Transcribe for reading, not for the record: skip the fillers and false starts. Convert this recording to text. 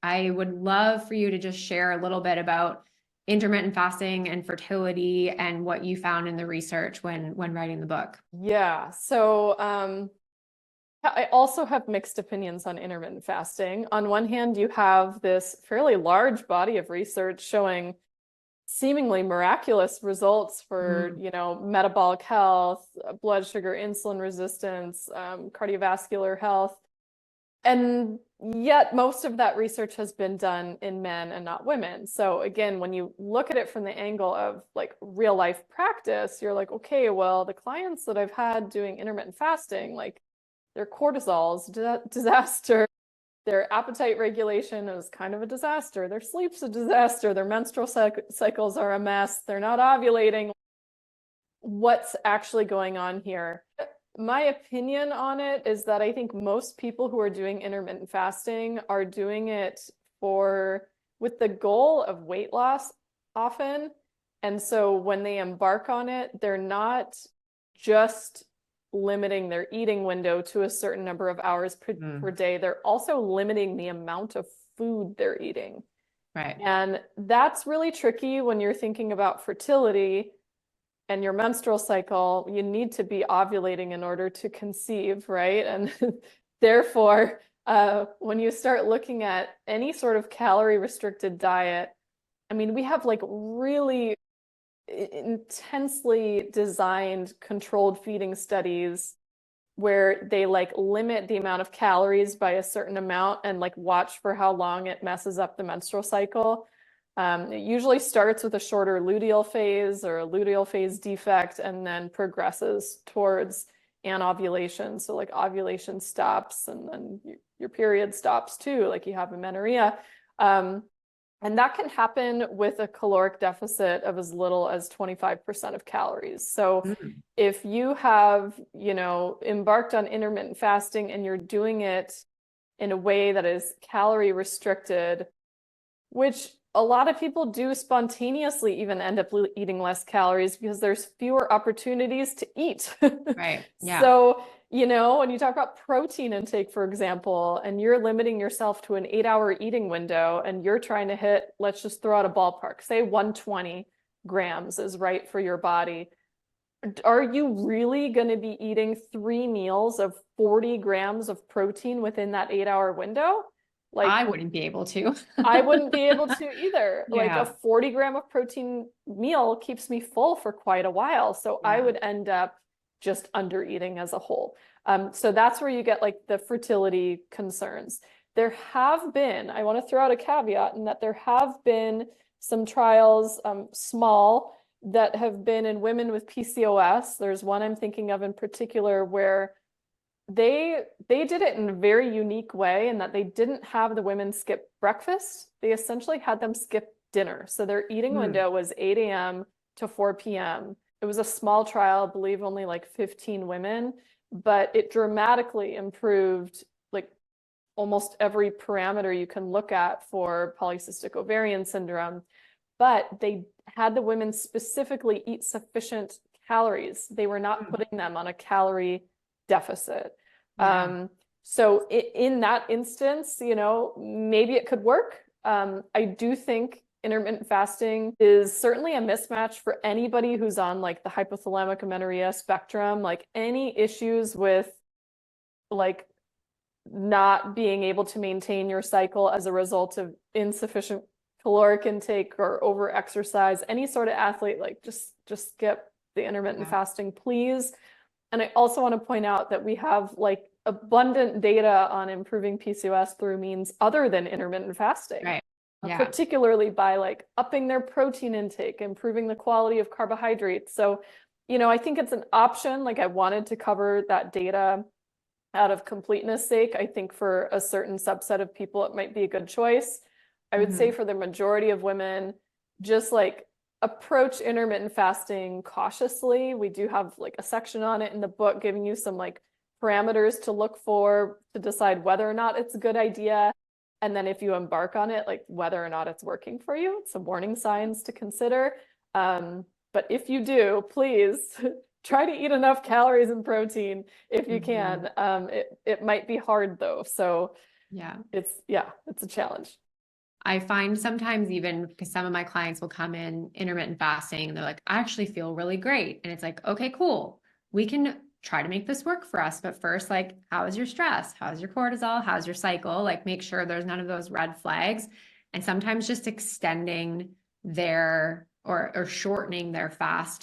I would love for you to just share a little bit about intermittent fasting and fertility and what you found in the research when writing the book. Yeah. So I also have mixed opinions on intermittent fasting. On one hand, you have this fairly large body of research showing seemingly miraculous results for, metabolic health, blood sugar, insulin resistance, cardiovascular health. And yet most of that research has been done in men and not women. So again, when you look at it from the angle of like real life practice, you're like, okay, well, the clients that I've had doing intermittent fasting, like their cortisol's disaster. Their appetite regulation is kind of a disaster. Their sleep's a disaster. Their menstrual cycles are a mess. They're not ovulating. What's actually going on here? My opinion on it is that I think most people who are doing intermittent fasting are doing it with the goal of weight loss often. And so when they embark on it, they're not just limiting their eating window to a certain number of hours per day. They're also limiting the amount of food they're eating. Right. And that's really tricky when you're thinking about fertility and your menstrual cycle. You need to be ovulating in order to conceive, right? And therefore, when you start looking at any sort of calorie restricted diet, I mean, we have like really intensely designed controlled feeding studies where they like limit the amount of calories by a certain amount and like watch for how long it messes up the menstrual cycle. It usually starts with a shorter luteal phase or a luteal phase defect and then progresses towards anovulation. So like ovulation stops and then your period stops too, like you have amenorrhea. And that can happen with a caloric deficit of as little as 25% of calories. So if you have, embarked on intermittent fasting and you're doing it in a way that is calorie restricted, which a lot of people do spontaneously even end up eating less calories because there's fewer opportunities to eat. Right. Yeah. So, when you talk about protein intake, for example, and you're limiting yourself to an 8-hour eating window and you're trying to hit, let's just throw out a ballpark, say 120 grams is right for your body. Are you really going to be eating 3 meals of 40 grams of protein within that 8-hour window? Like, I wouldn't be able to. I wouldn't be able to either. Yeah. Like a 40 gram of protein meal keeps me full for quite a while. So I would end up just under eating as a whole. So that's where you get like the fertility concerns. There have been, I want to throw out a caveat in that there have been some trials, small, that have been in women with PCOS. There's one I'm thinking of in particular where they did it in a very unique way in that they didn't have the women skip breakfast. They essentially had them skip dinner. So their eating window was 8 a.m. to 4 p.m. It was a small trial, I believe only like 15 women, but it dramatically improved like almost every parameter you can look at for polycystic ovarian syndrome. But they had the women specifically eat sufficient calories. They were not putting them on a calorie deficit. So in that instance, maybe it could work. I do think intermittent fasting is certainly a mismatch for anybody who's on like the hypothalamic amenorrhea spectrum, like any issues with like not being able to maintain your cycle as a result of insufficient caloric intake or over exercise, any sort of athlete, like just skip the intermittent fasting, please. And I also want to point out that we have like abundant data on improving PCOS through means other than intermittent fasting. Right. Yeah. Particularly by like upping their protein intake, improving the quality of carbohydrates. So, I think it's an option. Like I wanted to cover that data out of completeness sake. I think for a certain subset of people, it might be a good choice. I would say for the majority of women, just like approach intermittent fasting cautiously. We do have like a section on it in the book giving you some like parameters to look for to decide whether or not it's a good idea. And then if you embark on it, like whether or not it's working for you, some warning signs to consider. But if you do, please try to eat enough calories and protein if you can. It might be hard though. So Yeah. It's a challenge. I find sometimes even because some of my clients will come in intermittent fasting and they're like, I actually feel really great. And it's like, okay, cool. We can try to make this work for us. But first, like, how is your stress? How's your cortisol? How's your cycle? Like, make sure there's none of those red flags. And sometimes just extending their or shortening their fast